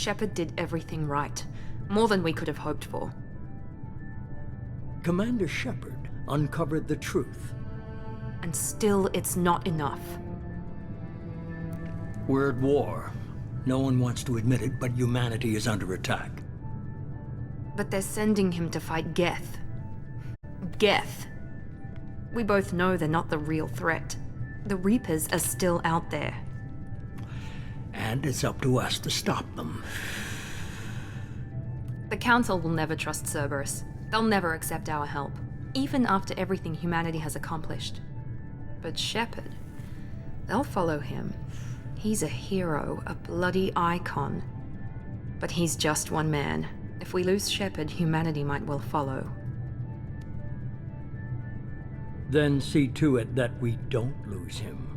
Shepard did everything right. More than we could have hoped for. Commander Shepard uncovered the truth. And still, it's not enough. We're at war. No one wants to admit it, but humanity is under attack. But they're sending him to fight Geth. Geth. We both know they're not the real threat. The Reapers are still out there. And it's up to us to stop them. The Council will never trust Cerberus. They'll never accept our help, even after everything humanity has accomplished. But Shepard, they'll follow him. He's a hero, a bloody icon. But he's just one man. If we lose Shepard, humanity might well follow. Then see to it that we don't lose him.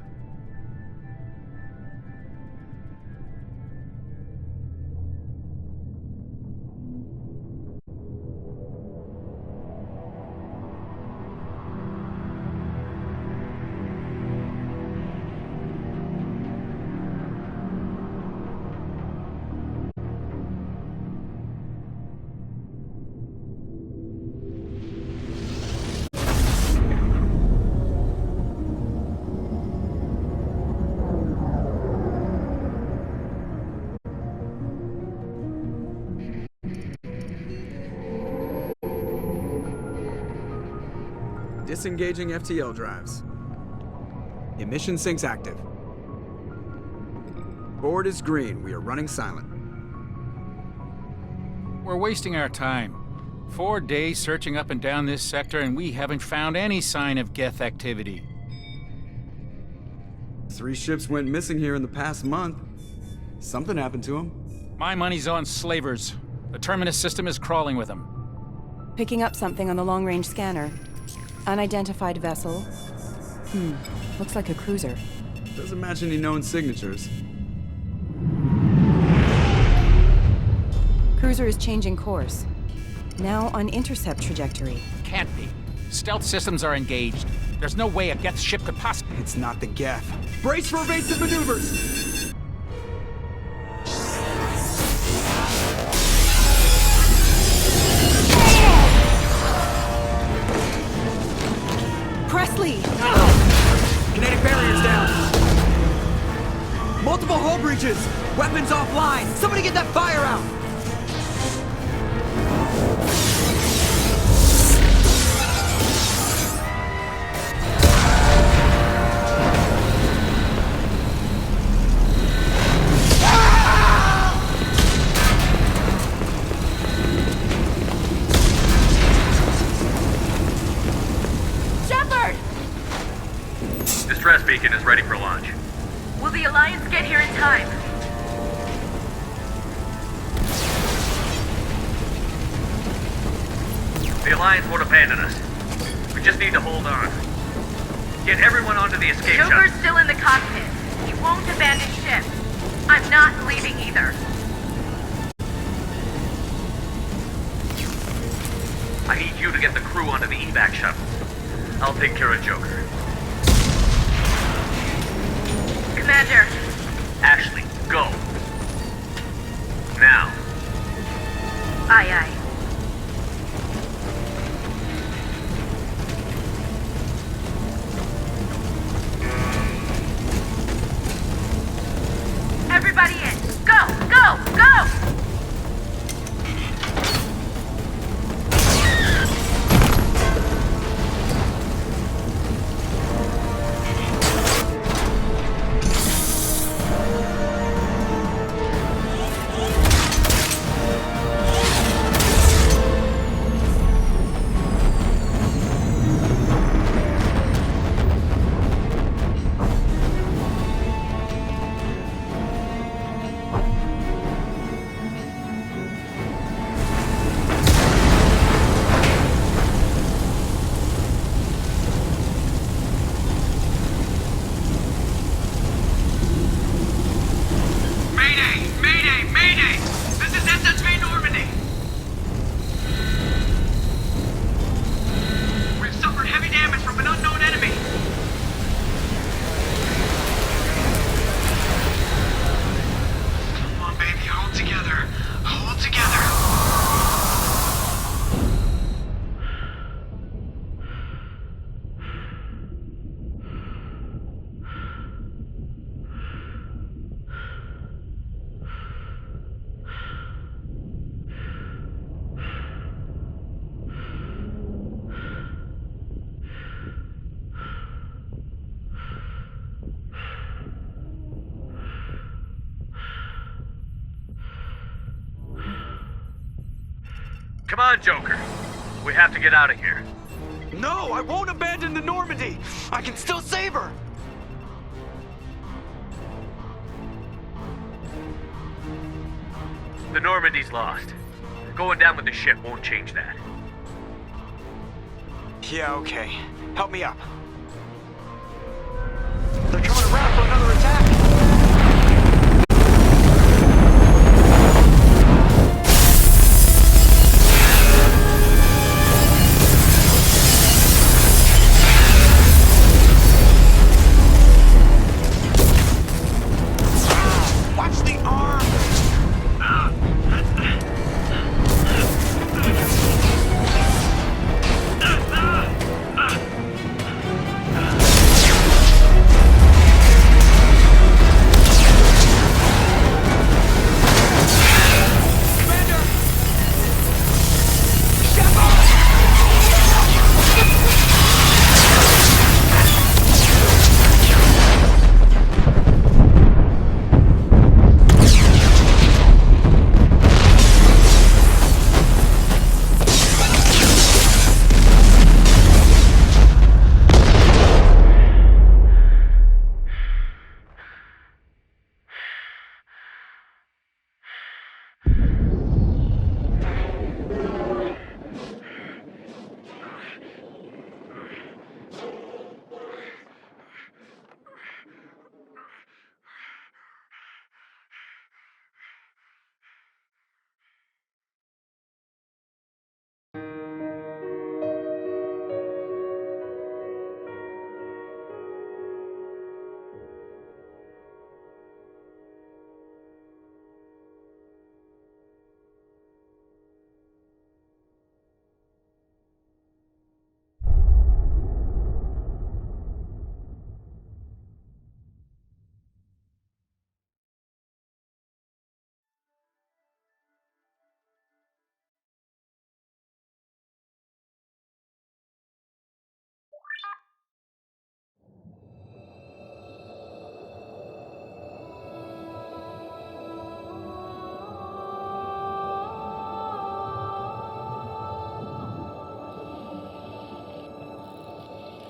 Disengaging FTL drives. Emission sinks active. Board is green. We are running silent. We're wasting our time. 4 days searching up and down this sector, and we haven't found any sign of Geth activity. 3 ships went missing here in the past month. Something happened to them. My money's on slavers. The Terminus system is crawling with them. Picking up something on the long-range scanner. Unidentified vessel. Looks like a cruiser. Doesn't match any known signatures. Cruiser is changing course. Now on intercept trajectory. Can't be. Stealth systems are engaged. There's no way a Geth ship could possibly... It's not the Geth. Brace for evasive maneuvers! Presley! Kinetic barriers down! Multiple hull breaches! Weapons offline! Somebody get that fire out! Distress beacon is ready for launch. Will the Alliance get here in time? The Alliance won't abandon us. We just need to hold on. Get everyone onto the escape Joker's shuttle. still in the cockpit. He won't abandon ship. I'm not leaving either. I need you to get the crew onto the evac shuttle. I'll take care of Joker. Commander. Ashley, go. Now. Aye, aye. Everybody in. Go, go, go! Hold together. Come on, Joker. We have to get out of here. No, I won't abandon the Normandy. I can still save her. The Normandy's lost. Going down with the ship won't change that. Yeah, okay. Help me up. They're coming around for another attack. Watch the arm!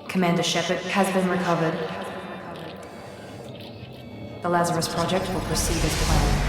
Commander Shepard has been recovered. The Lazarus Project will proceed as planned.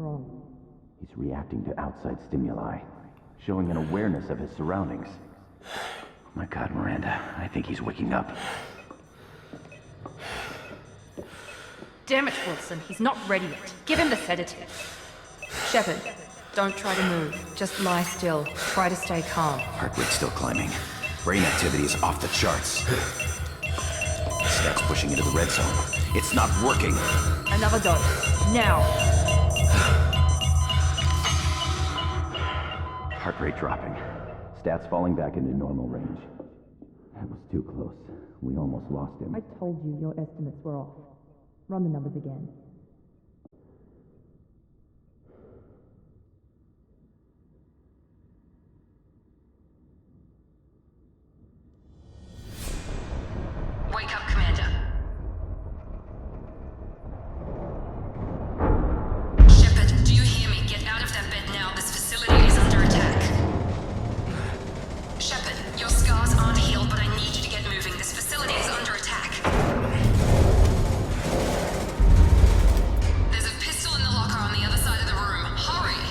wrong? He's reacting to outside stimuli, showing an awareness of his surroundings. My God, Miranda, I think he's waking up. Damn it, Wilson, he's not ready yet. Give him the sedative. Shepard, don't try to move. Just lie still. Try to stay calm. Heart rate still climbing. Brain activity is off the charts. Stats pushing into the red zone. It's not working. Another dose. Now. Heart rate dropping. Stats falling back into normal range. That was too close. We almost lost him. I told you your estimates were off. Run the numbers again. Wake up, Commander. Shepard, do you hear me? Get out of that bed now. This facility is under attack. Shepard, your scars aren't healed, but I need you to get moving. This facility is under attack. There's a pistol in the locker on the other side of the room. Hurry!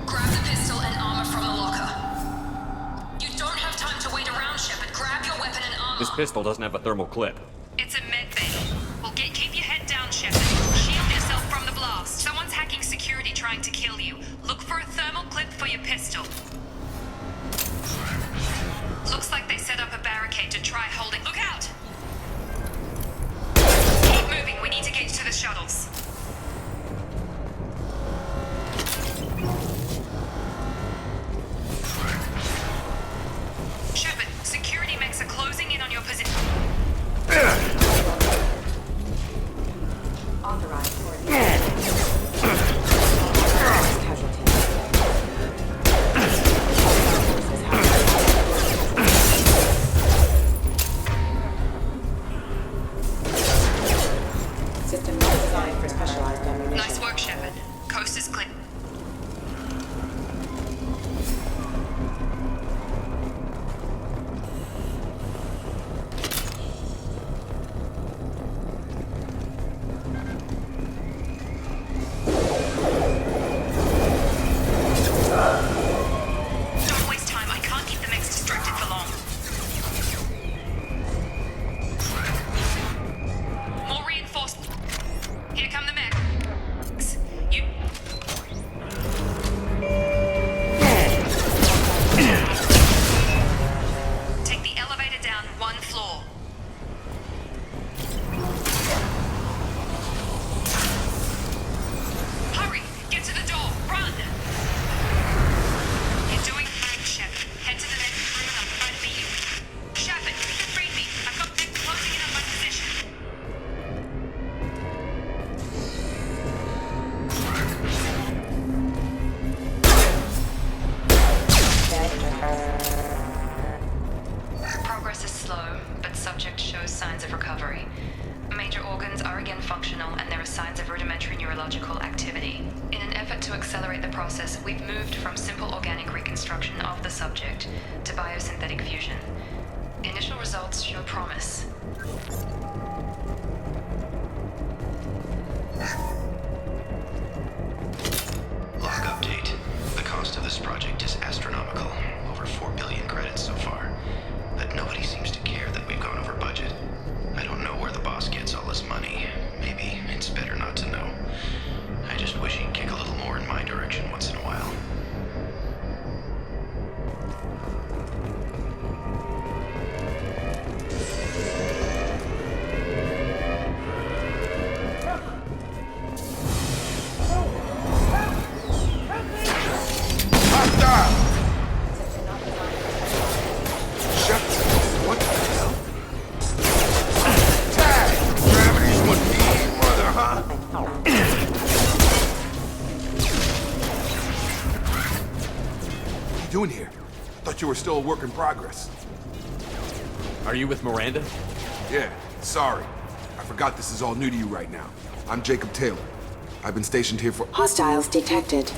Grab the pistol and armor from the locker. You don't have time to wait around, Shepard. Grab your weapon and armor. This pistol doesn't have a thermal clip. It's a med bay. Well, keep your head down, Shepard. Shield yourself from the blast. Someone's hacking security trying to kill you. Look for a thermal clip for your pistol. Looks like they set up a barricade to try holding. Look out! Keep moving. We need to get to the shuttles. Shepard, security mechs are closing in on your position. Authorized for casualties. System not designed for specialized ammunition. Nice work, Shepard. Coast is clear. Don't waste time. I can't keep the mechs distracted for long. More reinforcements. Here come the mechs. You... Take the elevator down one floor. Hurry! Get to the door! Run! You're doing fine, Shepard. Head to the next room and I'll try to beat you. Shepard, read me. I've got mechs closing in on my position. Progress is slow, but subject shows signs of recovery. Major organs are again functional, and there are signs of rudimentary neurological activity. In an effort to accelerate the process, we've moved from simple organic reconstruction of the subject to biosynthetic fusion. Initial results show promise. Log update. The cost of this project is astronomical. Over 4 billion credits so far. But nobody seems to care that we've gone over budget. I don't know where the boss gets all this money. Maybe it's better not to know. I just wish he'd kick a little more in my direction once in a while. What the hell? Tag! Gravity's what being, brother, huh? What are you doing here? Thought you were still a work in progress. Are you with Miranda? Yeah, sorry. I forgot this is all new to you right now. I'm Jacob Taylor. I've been stationed here for— Hostiles detected.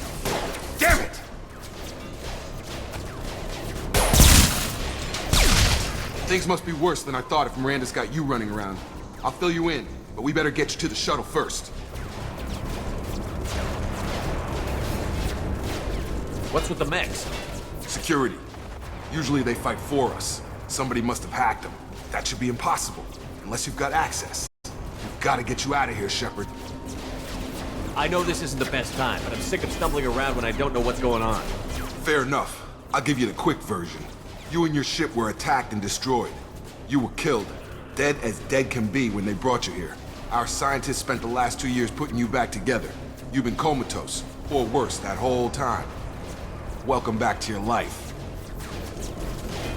Damn it! Things must be worse than I thought if Miranda's got you running around. I'll fill you in. but we better get you to the shuttle first. What's with the mechs? Security. Usually they fight for us. Somebody must have hacked them. That should be impossible, unless you've got access. We've got to get you out of here, Shepard. I know this isn't the best time, but I'm sick of stumbling around when I don't know what's going on. Fair enough. I'll give you the quick version. You and your ship were attacked and destroyed. You were killed. Dead as dead can be when they brought you here. Our scientists spent the last 2 years putting you back together. You've been comatose, or worse, that whole time. Welcome back to your life.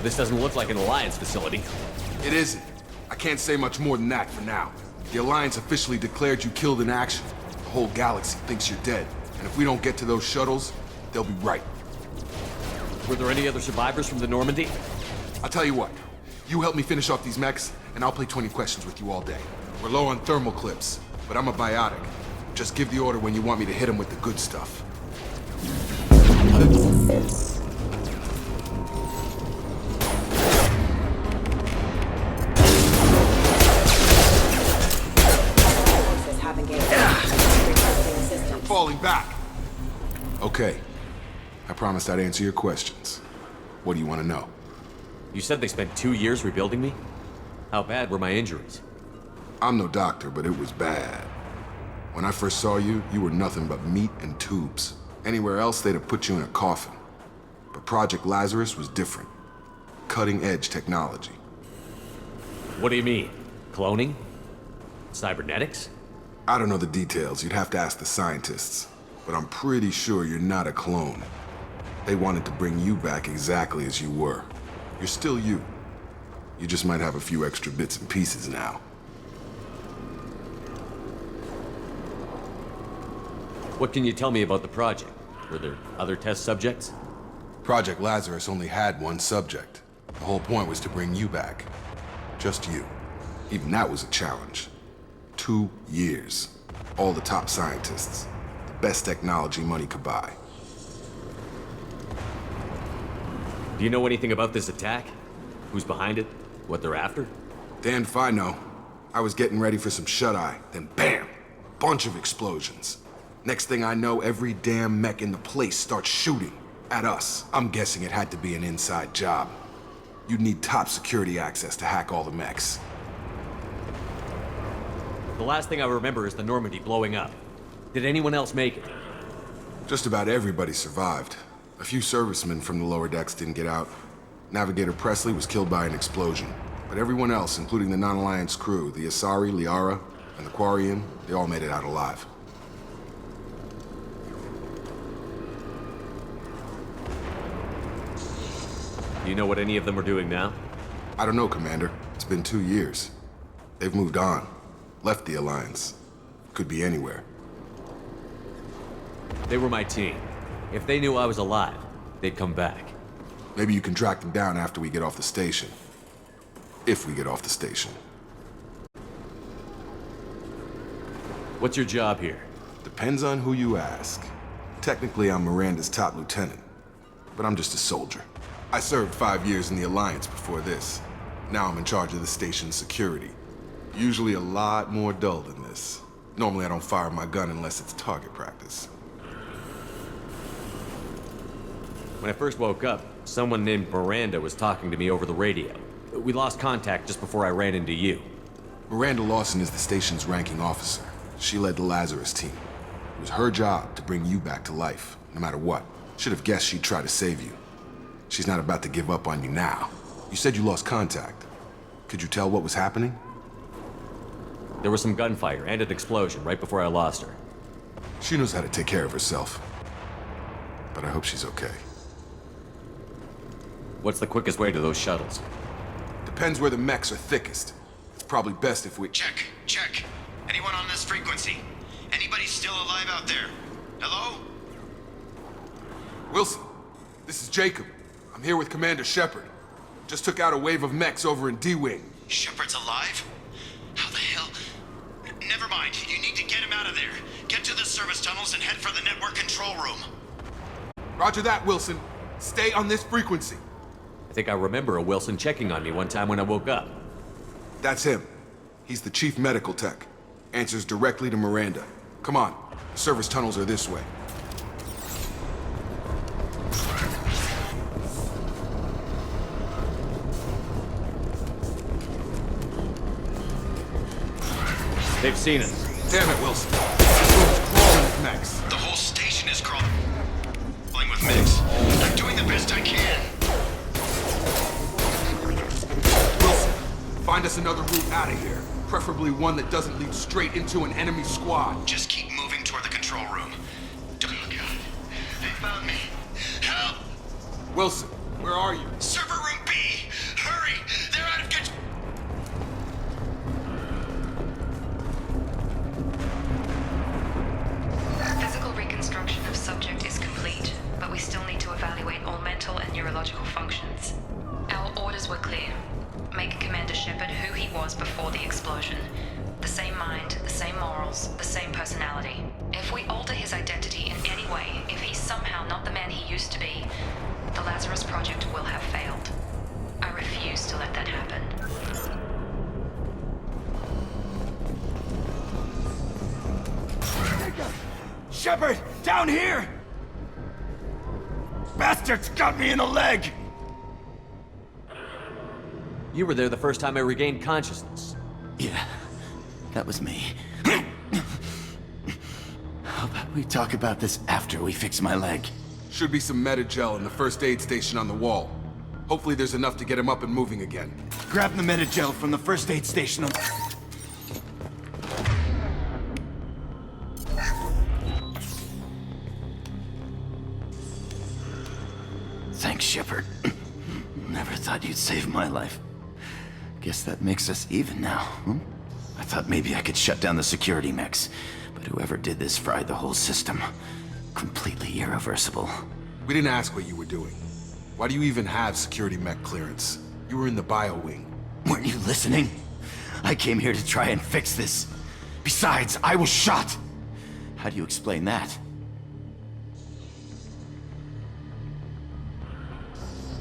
This doesn't look like an Alliance facility. It isn't. I can't say much more than that for now. The Alliance officially declared you killed in action. The whole galaxy thinks you're dead. And if we don't get to those shuttles, they'll be right. Were there any other survivors from the Normandy? I'll tell you what. You help me finish off these mechs, and I'll play 20 questions with you all day. We're low on thermal clips, but I'm a biotic. Just give the order when you want me to hit them with the good stuff. Falling back. Okay. I promised I'd answer your questions. What do you want to know? You said they spent 2 years rebuilding me? How bad were my injuries? I'm no doctor, but it was bad. When I first saw you, you were nothing but meat and tubes. Anywhere else, they'd have put you in a coffin. But Project Lazarus was different. Cutting-edge technology. What do you mean? Cloning? Cybernetics? I don't know the details. You'd have to ask the scientists. But I'm pretty sure you're not a clone. They wanted to bring you back exactly as you were. You're still you. You just might have a few extra bits and pieces now. What can you tell me about the project? Were there other test subjects? Project Lazarus only had one subject. The whole point was to bring you back. Just you. Even that was a challenge. 2 years. All the top scientists. The best technology money could buy. Do you know anything about this attack? Who's behind it? What they're after? Damned if I know. I was getting ready for some shut-eye, then bam! Bunch of explosions. Next thing I know, every damn mech in the place starts shooting at us. I'm guessing it had to be an inside job. You'd need top security access to hack all the mechs. The last thing I remember is the Normandy blowing up. Did anyone else make it? Just about everybody survived. A few servicemen from the lower decks didn't get out. Navigator Presley was killed by an explosion. But everyone else, including the non-Alliance crew, the Asari, Liara, and the Quarian, they all made it out alive. Do you know what any of them are doing now? I don't know, Commander. It's been 2 years. They've moved on. Left the Alliance. Could be anywhere. They were my team. If they knew I was alive, they'd come back. Maybe you can track them down after we get off the station. If we get off the station. What's your job here? Depends on who you ask. Technically, I'm Miranda's top lieutenant. But I'm just a soldier. I served 5 years in the Alliance before this. Now I'm in charge of the station's security. Usually a lot more dull than this. Normally I don't fire my gun unless it's target practice. When I first woke up, someone named Miranda was talking to me over the radio. We lost contact just before I ran into you. Miranda Lawson is the station's ranking officer. She led the Lazarus team. It was her job to bring you back to life, no matter what. Should have guessed she'd try to save you. She's not about to give up on you now. You said you lost contact. Could you tell what was happening? There was some gunfire and an explosion right before I lost her. She knows how to take care of herself. But I hope she's okay. What's the quickest way to those shuttles? Depends where the mechs are thickest. It's probably best if we... Check. Anyone on this frequency? Anybody still alive out there? Hello? Wilson, this is Jacob. I'm here with Commander Shepard. Just took out a wave of mechs over in D-Wing. Shepard's alive? How the hell? Never mind. You need to get him out of there. Get to the service tunnels and head for the network control room. Roger that, Wilson. Stay on this frequency. I think I remember a Wilson checking on me one time when I woke up. That's him. He's the chief medical tech. Answers directly to Miranda. Come on, service tunnels are this way. They've seen us. Damn it, Wilson. This room's crawling with mechs. The whole station is crawling with mix. I'm doing the best I can. Wilson, find us another route out of here. Preferably one that doesn't lead straight into an enemy squad. Just keep moving toward the control room. Oh God, they found me. Help! Wilson, where are you? Server room B! Hurry! They're out of control! Physical reconstruction of subject is complete, but we still need to evaluate all mental and neurological functions. Our orders were clear. Make Commander Shepard who he was before the explosion. The same mind, the same morals, the same personality. If we alter his identity in any way, if he's somehow not the man he used to be, the Lazarus Project will have failed. I refuse to let that happen. Shepard, down here! Bastards got me in the leg! You were there the first time I regained consciousness. Yeah, that was me. How about we talk about this after we fix my leg? Should be some Metagel in the first aid station on the wall. Hopefully there's enough to get him up and moving again. Grab the Metagel from the first aid station on... Thanks, Shepard. Never thought you'd save my life. Guess that makes us even now, hmm? I thought maybe I could shut down the security mechs, but whoever did this fried the whole system. Completely irreversible. We didn't ask what you were doing. Why do you even have security mech clearance? You were in the bio wing. Weren't you listening? I came here to try and fix this. Besides, I was shot! How do you explain that?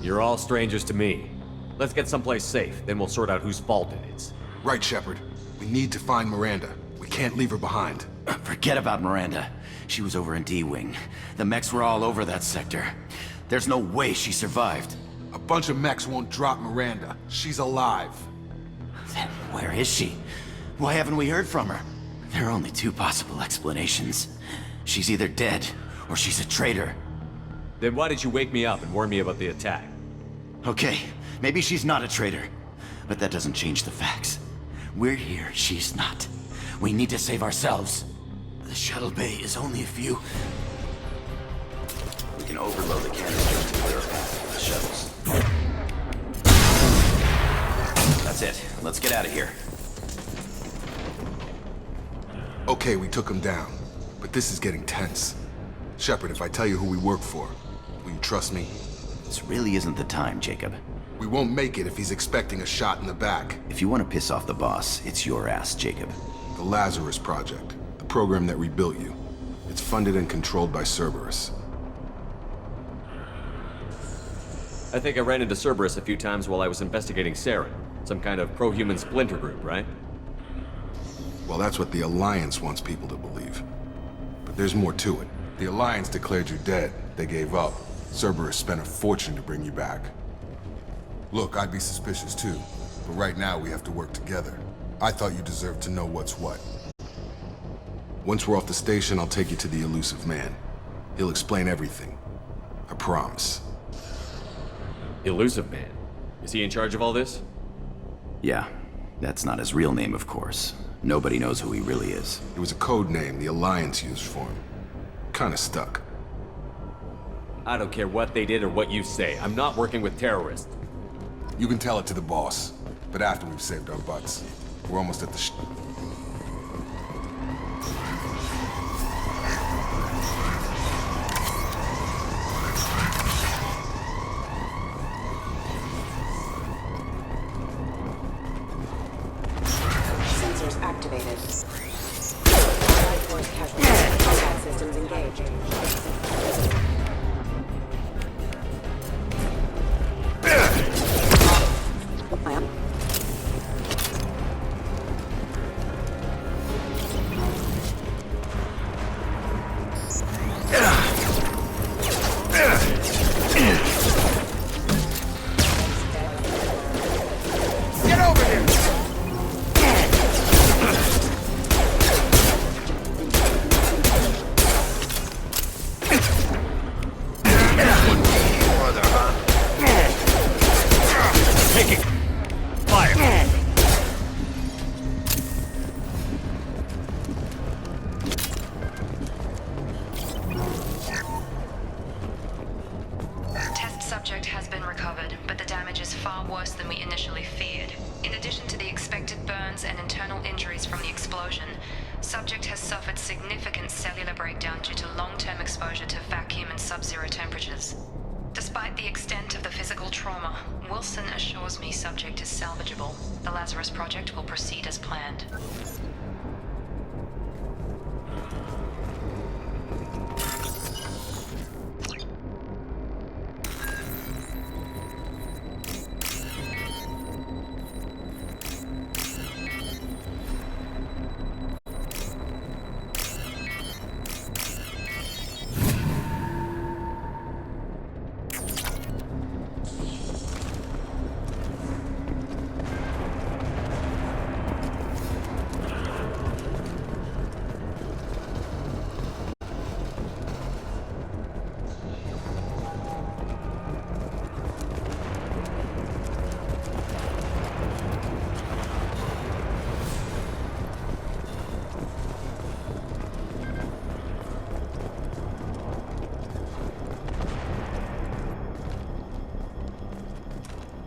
You're all strangers to me. Let's get someplace safe, then we'll sort out whose fault it is. Right, Shepard. We need to find Miranda. We can't leave her behind. Forget about Miranda. She was over in D-Wing. The mechs were all over that sector. There's no way she survived. A bunch of mechs won't drop Miranda. She's alive. Then where is she? Why haven't we heard from her? There are only two possible explanations. She's either dead, or she's a traitor. Then why did you wake me up and warn me about the attack? Okay, maybe she's not a traitor. But that doesn't change the facts. We're here, she's not. We need to save ourselves. The shuttle bay is only a few... We can overload the canisters to clear a path for the shuttles. That's it. Let's get out of here. Okay, we took him down. But this is getting tense. Shepard, if I tell you who we work for, will you trust me? This really isn't the time, Jacob. We won't make it if he's expecting a shot in the back. If you want to piss off the boss, it's your ass, Jacob. The Lazarus Project. The program that rebuilt you. It's funded and controlled by Cerberus. I think I ran into Cerberus a few times while I was investigating Saren. Some kind of pro-human splinter group, right? Well, that's what the Alliance wants people to believe. But there's more to it. The Alliance declared you dead. They gave up. Cerberus spent a fortune to bring you back. Look, I'd be suspicious too. But right now we have to work together. I thought you deserved to know what's what. Once we're off the station, I'll take you to the elusive man. He'll explain everything. I promise. Elusive Man? Is he in charge of all this? Yeah. That's not his real name, of course. Nobody knows who he really is. It was a code name the Alliance used for him. Kinda stuck. I don't care what they did or what you say. I'm not working with terrorists. You can tell it to the boss, but after we've saved our butts. We're almost at the Sensors activated. Light force casualty. Combat systems engaged. recovered, but the damage is far worse than we initially feared. In addition to the expected burns and internal injuries from the explosion, subject has suffered significant cellular breakdown due to long-term exposure to vacuum and sub-zero temperatures. Despite the extent of the physical trauma, Wilson assures me subject is salvageable. The Lazarus Project will proceed as planned.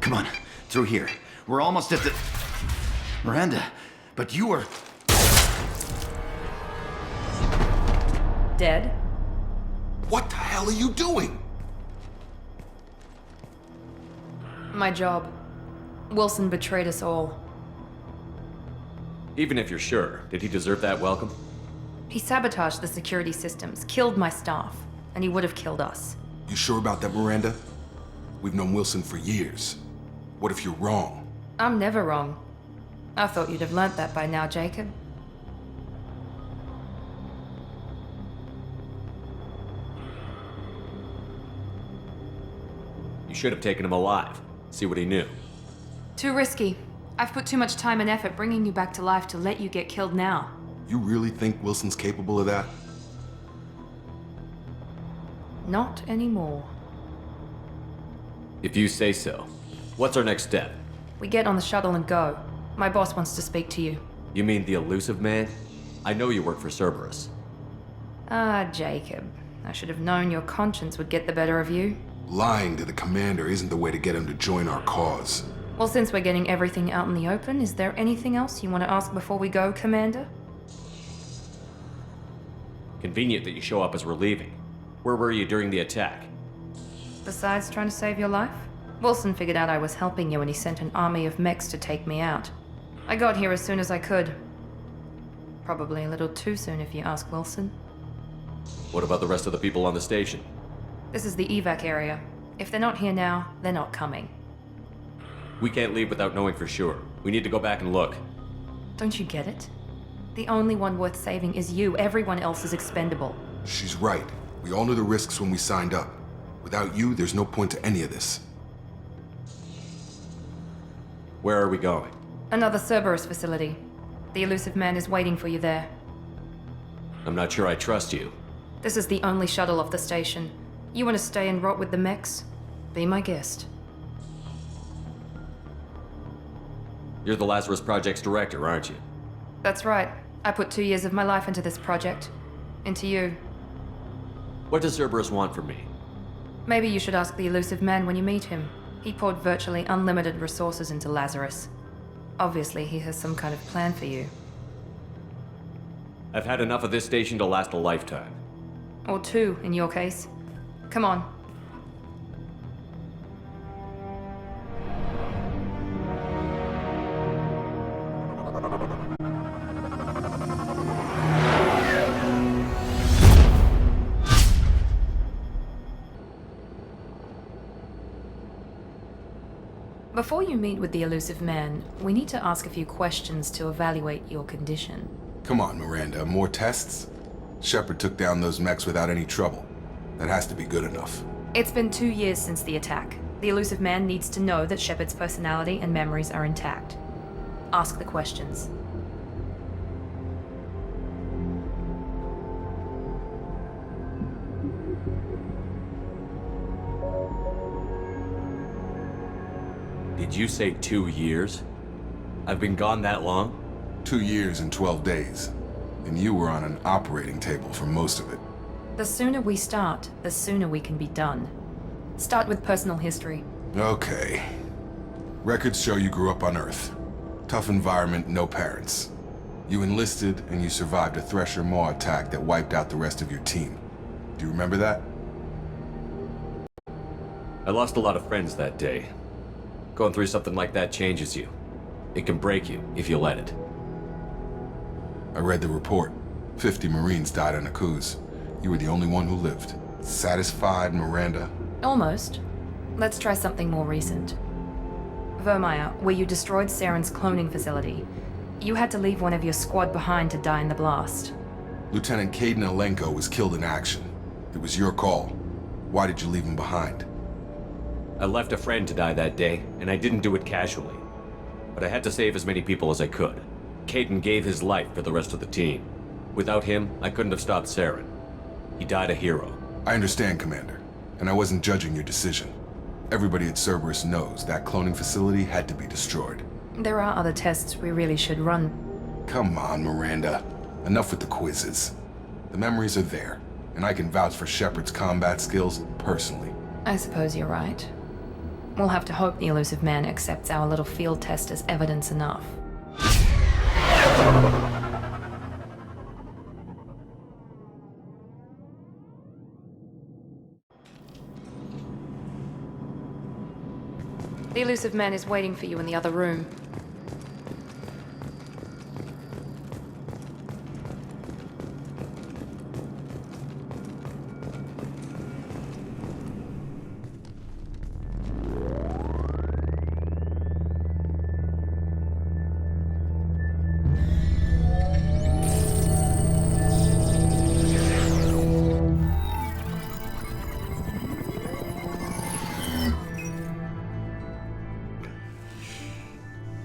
Come on, through here. We're almost at the... Miranda, but you were... Dead? What the hell are you doing? My job. Wilson betrayed us all. Even if you're sure, did he deserve that welcome? He sabotaged the security systems, killed my staff, and he would have killed us. You sure about that, Miranda? We've known Wilson for years. What if you're wrong? I'm never wrong. I thought you'd have learnt that by now, Jacob. You should have taken him alive. See what he knew. Too risky. I've put too much time and effort bringing you back to life to let you get killed now. You really think Wilson's capable of that? Not anymore. If you say so. What's our next step? We get on the shuttle and go. My boss wants to speak to you. You mean the elusive man? I know you work for Cerberus. Ah, Jacob. I should have known your conscience would get the better of you. Lying to the commander isn't the way to get him to join our cause. Well, since we're getting everything out in the open, is there anything else you want to ask before we go, Commander? Convenient that you show up as we're leaving. Where were you during the attack? Besides trying to save your life? Wilson figured out I was helping you and he sent an army of mechs to take me out. I got here as soon as I could. Probably a little too soon if you ask Wilson. What about the rest of the people on the station? This is the evac area. If they're not here now, they're not coming. We can't leave without knowing for sure. We need to go back and look. Don't you get it? The only one worth saving is you. Everyone else is expendable. She's right. We all knew the risks when we signed up. Without you, there's no point to any of this. Where are we going? Another Cerberus facility. The elusive man is waiting for you there. I'm not sure I trust you. This is the only shuttle off the station. You want to stay and rot with the mechs? Be my guest. You're the Lazarus Project's director, aren't you? That's right. I put 2 years of my life into this project. Into you. What does Cerberus want from me? Maybe you should ask the elusive man when you meet him. He poured virtually unlimited resources into Lazarus. Obviously, he has some kind of plan for you. I've had enough of this station to last a lifetime. Or 2, in your case. Come on. Before you meet with the elusive man, we need to ask a few questions to evaluate your condition. Come on, Miranda. More tests? Shepard took down those mechs without any trouble. That has to be good enough. It's been 2 years since the attack. The elusive man needs to know that Shepard's personality and memories are intact. Ask the questions. Did you say 2 years? I've been gone that long? 2 years and 12 days. And you were on an operating table for most of it. The sooner we start, the sooner we can be done. Start with personal history. Okay. Records show you grew up on Earth. Tough environment, no parents. You enlisted and you survived a Thresher Maw attack that wiped out the rest of your team. Do you remember that? I lost a lot of friends that day. Going through something like that changes you. It can break you if you let it. I read the report. 50 Marines died on a cruise. You were the only one who lived. Satisfied, Miranda? Almost. Let's try something more recent. Vermeer, where you destroyed Saren's cloning facility, you had to leave one of your squad behind to die in the blast. Lieutenant Caden Alenko was killed in action. It was your call. Why did you leave him behind? I left a friend to die that day, and I didn't do it casually. But I had to save as many people as I could. Caden gave his life for the rest of the team. Without him, I couldn't have stopped Saren. He died a hero. I understand, Commander, and I wasn't judging your decision. Everybody at Cerberus knows that cloning facility had to be destroyed. There are other tests we really should run. Come on, Miranda. Enough with the quizzes. The memories are there, and I can vouch for Shepard's combat skills personally. I suppose you're right. We'll have to hope the elusive man accepts our little field test as evidence enough. The elusive man is waiting for you in the other room.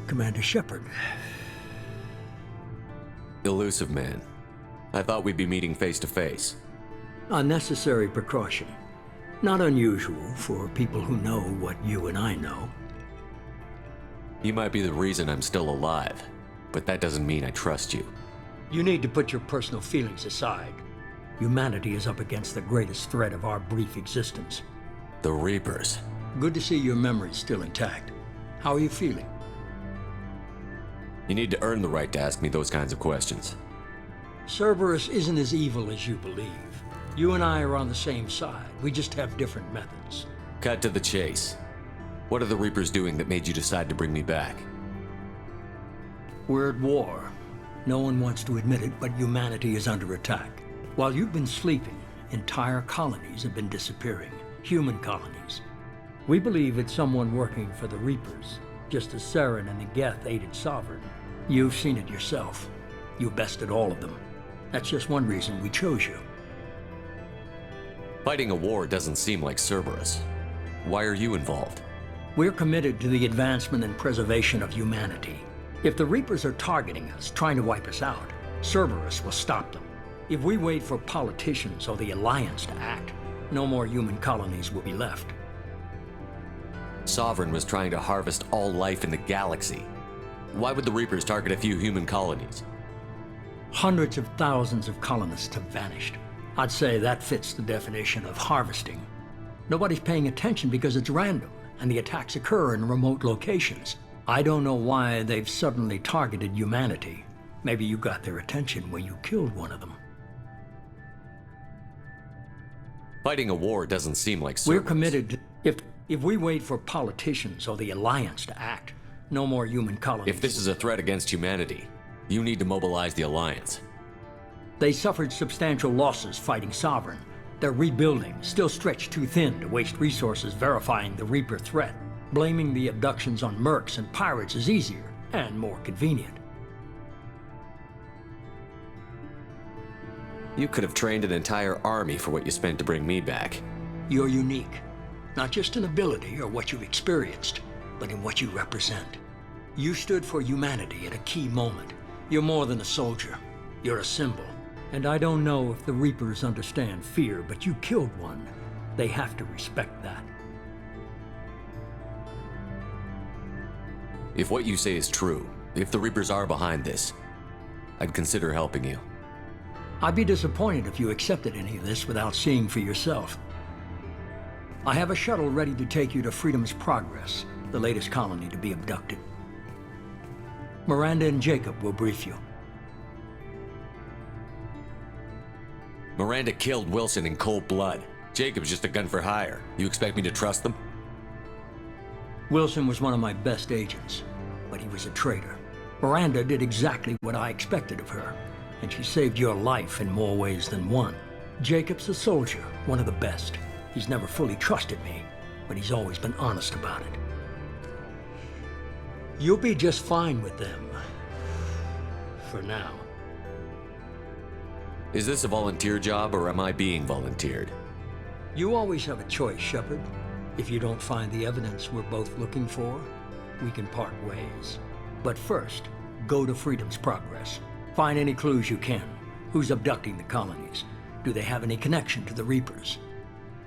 Commander Shepard. Elusive man. I thought we'd be meeting face to face. A necessary precaution. Not unusual for people who know what you and I know. You might be the reason I'm still alive, but that doesn't mean I trust you. You need to put your personal feelings aside. Humanity is up against the greatest threat of our brief existence. The Reapers. Good to see your memory's still intact. How are you feeling? You need to earn the right to ask me those kinds of questions. Cerberus isn't as evil as you believe. You and I are on the same side. We just have different methods. Cut to the chase. What are the Reapers doing that made you decide to bring me back? We're at war. No one wants to admit it, but humanity is under attack. While you've been sleeping, entire colonies have been disappearing. Human colonies. We believe it's someone working for the Reapers, just as Saren and the Geth aided Sovereign. You've seen it yourself. You bested all of them. That's just one reason we chose you. Fighting a war doesn't seem like Cerberus. Why are you involved? We're committed to the advancement and preservation of humanity. If the Reapers are targeting us, trying to wipe us out, Cerberus will stop them. If we wait for politicians or the Alliance to act, no more human colonies will be left. Sovereign was trying to harvest all life in the galaxy. Why would the Reapers target a few human colonies? Hundreds of thousands of colonists have vanished. I'd say that fits the definition of harvesting. Nobody's paying attention because it's random, and the attacks occur in remote locations. I don't know why they've suddenly targeted humanity. Maybe you got their attention when you killed one of them. Fighting a war doesn't seem like Cerberus. We're committed to... If we wait for politicians or the Alliance to act, no more human colonies. If this is a threat against humanity, you need to mobilize the Alliance. They suffered substantial losses fighting Sovereign. They're rebuilding, still stretched too thin to waste resources verifying the Reaper threat. Blaming the abductions on mercs and pirates is easier and more convenient. You could have trained an entire army for what you spent to bring me back. You're unique. Not just in ability or what you've experienced, but in what you represent. You stood for humanity at a key moment. You're more than a soldier. You're a symbol. And I don't know if the Reapers understand fear, but you killed one. They have to respect that. If what you say is true, if the Reapers are behind this, I'd consider helping you. I'd be disappointed if you accepted any of this without seeing for yourself. I have a shuttle ready to take you to Freedom's Progress, the latest colony to be abducted. Miranda and Jacob will brief you. Miranda killed Wilson in cold blood. Jacob's just a gun for hire. You expect me to trust them? Wilson was one of my best agents, but he was a traitor. Miranda did exactly what I expected of her, and she saved your life in more ways than one. Jacob's a soldier, one of the best. He's never fully trusted me, but he's always been honest about it. You'll be just fine with them. For now. Is this a volunteer job, or am I being volunteered? You always have a choice, Shepard. If you don't find the evidence we're both looking for, we can part ways. But first, go to Freedom's Progress. Find any clues you can. Who's abducting the colonies? Do they have any connection to the Reapers?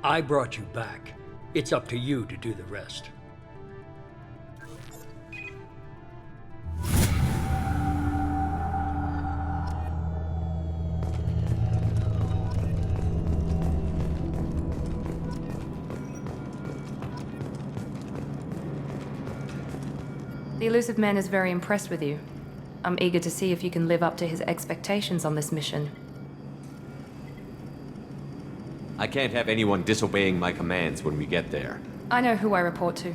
I brought you back. It's up to you to do the rest. The elusive man is very impressed with you. I'm eager to see if you can live up to his expectations on this mission. I can't have anyone disobeying my commands when we get there. I know who I report to.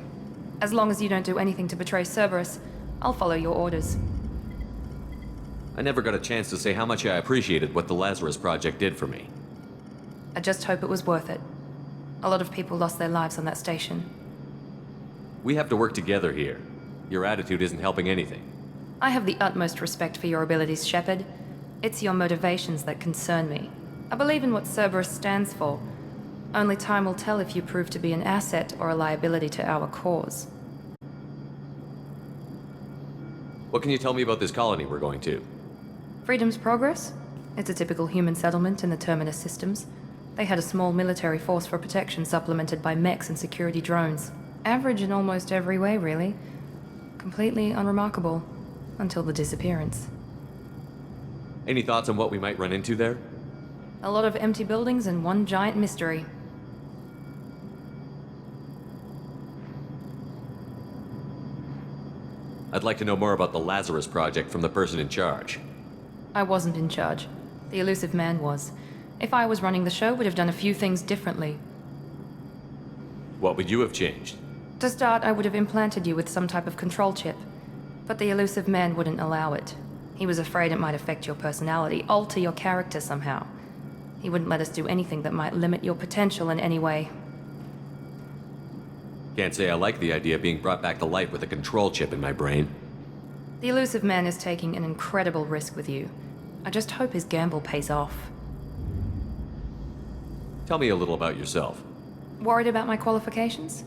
As long as you don't do anything to betray Cerberus, I'll follow your orders. I never got a chance to say how much I appreciated what the Lazarus Project did for me. I just hope it was worth it. A lot of people lost their lives on that station. We have to work together here. Your attitude isn't helping anything. I have the utmost respect for your abilities, Shepard. It's your motivations that concern me. I believe in what Cerberus stands for. Only time will tell if you prove to be an asset or a liability to our cause. What can you tell me about this colony we're going to? Freedom's Progress? It's a typical human settlement in the Terminus systems. They had a small military force for protection supplemented by mechs and security drones. Average in almost every way, really. Completely unremarkable. Until the disappearance. Any thoughts on what we might run into there? A lot of empty buildings and one giant mystery. I'd like to know more about the Lazarus Project from the person in charge. I wasn't in charge. The elusive man was. If I was running the show, would have done a few things differently. What would you have changed? To start, I would have implanted you with some type of control chip. But the elusive man wouldn't allow it. He was afraid it might affect your personality, alter your character somehow. He wouldn't let us do anything that might limit your potential in any way. Can't say I like the idea of being brought back to life with a control chip in my brain. The elusive man is taking an incredible risk with you. I just hope his gamble pays off. Tell me a little about yourself. Worried about my qualifications?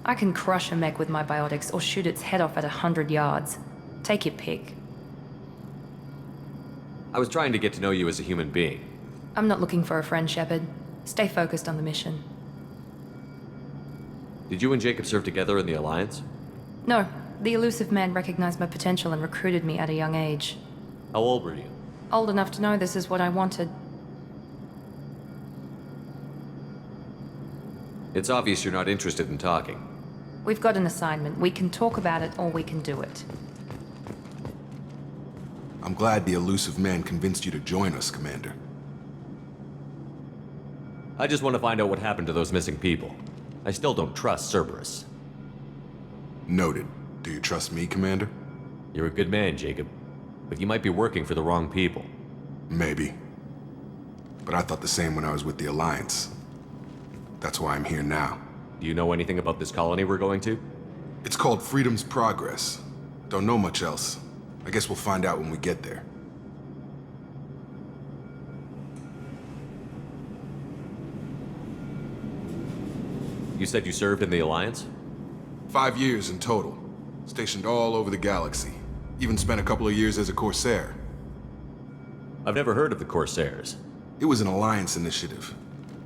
I can crush a mech with my biotics or shoot its head off at 100 yards. Take your pick. I was trying to get to know you as a human being. I'm not looking for a friend, Shepard. Stay focused on the mission. Did you and Jacob serve together in the Alliance? No. The elusive man recognized my potential and recruited me at a young age. How old were you? Old enough to know this is what I wanted. It's obvious you're not interested in talking. We've got an assignment. We can talk about it or we can do it. I'm glad the elusive man convinced you to join us, Commander. I just want to find out what happened to those missing people. I still don't trust Cerberus. Noted. Do you trust me, Commander? You're a good man, Jacob. But you might be working for the wrong people. Maybe. But I thought the same when I was with the Alliance. That's why I'm here now. Do you know anything about this colony we're going to? It's called Freedom's Progress. Don't know much else. I guess we'll find out when we get there. You said you served in the Alliance? 5 years in total. Stationed all over the galaxy. Even spent a couple of years as a Corsair. I've never heard of the Corsairs. It was an Alliance initiative.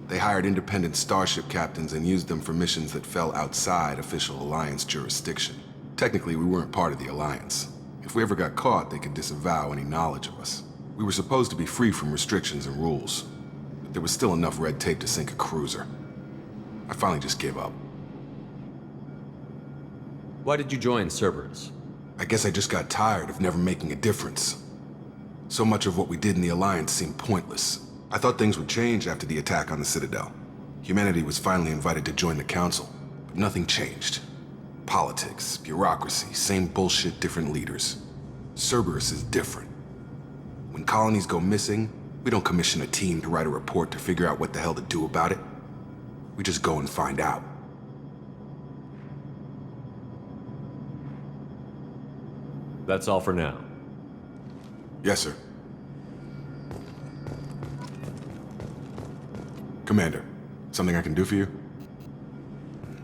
They hired independent starship captains and used them for missions that fell outside official Alliance jurisdiction. Technically, we weren't part of the Alliance. If we ever got caught, they could disavow any knowledge of us. We were supposed to be free from restrictions and rules, but there was still enough red tape to sink a cruiser. I finally just gave up. Why did you join Cerberus? I guess I just got tired of never making a difference. So much of what we did in the Alliance seemed pointless. I thought things would change after the attack on the Citadel. Humanity was finally invited to join the Council, but nothing changed. Politics, bureaucracy, same bullshit, different leaders. Cerberus is different. When colonies go missing, we don't commission a team to write a report to figure out what the hell to do about it. We just go and find out. That's all for now. Yes, sir. Commander, something I can do for you?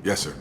Yes, sir.